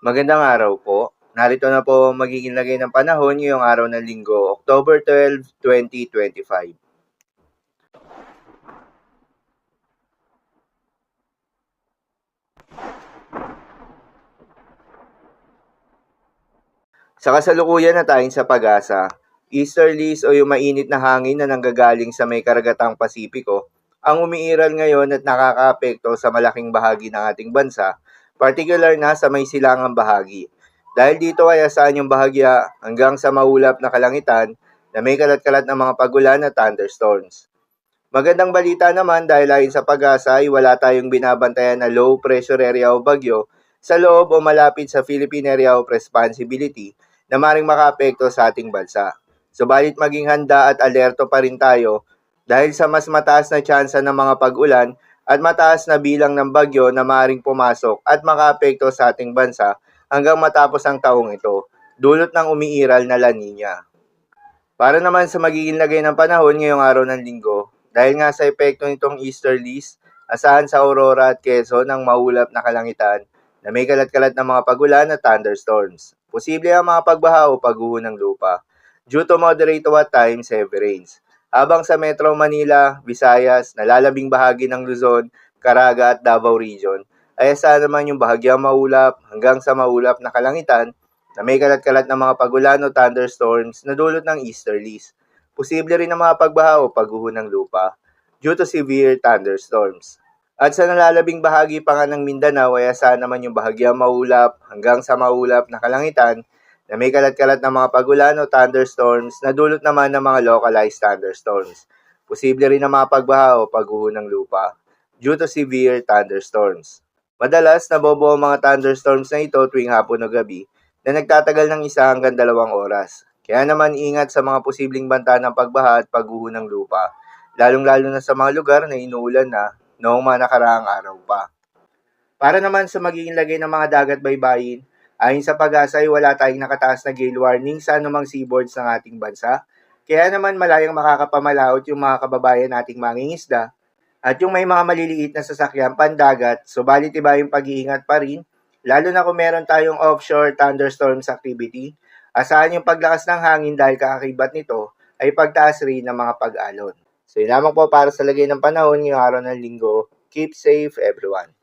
Magandang araw po. Narito na po ang magiging lagay ng panahon ngayong araw ng Linggo, October 12, 2025. Sa kasalukuyan na tayong sa pag-asa, easterlies o yung mainit na hangin na nanggagaling sa may karagatang Pasipiko ang umiiral ngayon at nakakaapekto sa malaking bahagi ng ating bansa, particular na sa may silangang bahagi. Dahil dito ay asahan yung bahagya hanggang sa maulap na kalangitan na may kalat-kalat ng mga pagulan at thunderstorms. Magandang balita naman dahil ayon sa pag-asa ay wala tayong binabantayan na low pressure area o bagyo sa loob o malapit sa Philippine Area of Responsibility na maring makaapekto sa ating bansa. Subalit maging handa at alerto pa rin tayo dahil sa mas mataas na tsansa ng mga pag-ulan at mataas na bilang ng bagyo na maring pumasok at makaapekto sa ating bansa hanggang matapos ang taong ito, dulot ng umiiral na La Nina. Para naman sa magiging lagay ng panahon ngayong araw ng Linggo, dahil nga sa epekto nitong easterlies, asahan sa Aurora at Quezon ang maulap na kalangitan na may kalat-kalat ng mga pagulan at thunderstorms. Posible ang mga pagbaha o pagguho ng lupa due to moderate to at times heavy rains. Habang sa Metro Manila, Visayas, nalalabing bahagi ng Luzon, Caraga at Davao Region, ay asahan naman yung bahagyang maulap hanggang sa maulap na kalangitan na may kalat-kalat ng mga pagulan o thunderstorms na dulot ng easterlies. Posible rin ang mga pagbaha o pagguho ng lupa due to severe thunderstorms. At sa nalalabing bahagi pa nga ng Mindanao ay asahan naman yung bahagyang maulap hanggang sa maulap na kalangitan na may kalat-kalat ng mga pagulan o thunderstorms na dulot naman ng mga localized thunderstorms. Posible rin ang mga pagbaha o pagguho ng lupa due to severe thunderstorms. Madalas, nabobo ang mga thunderstorms na ito tuwing hapon o gabi na nagtatagal ng 1 hanggang 2 oras. Kaya naman ingat sa mga posibleng banta ng pagbaha at pagguho ng lupa, lalong-lalo na sa mga lugar na inuulan na noong mga nakaraang araw pa. Para naman sa magiging lagay ng mga dagat baybayin, ayon sa pag-asa ay wala tayong nakataas na gale warning sa anumang seaboards ng ating bansa. Kaya naman malayang makakapamalaot yung mga kababayan nating mangingisda at yung may mga maliliit na sasakyan pandagat, subalit iba yung pag-iingat pa rin, lalo na kung meron tayong offshore thunderstorms activity. Asahan yung paglakas ng hangin dahil kakakibat nito ay pagtaas rin ng mga pag-alon. So yun lamang po para sa lagay ng panahon ngayong araw ng Linggo. Keep safe everyone.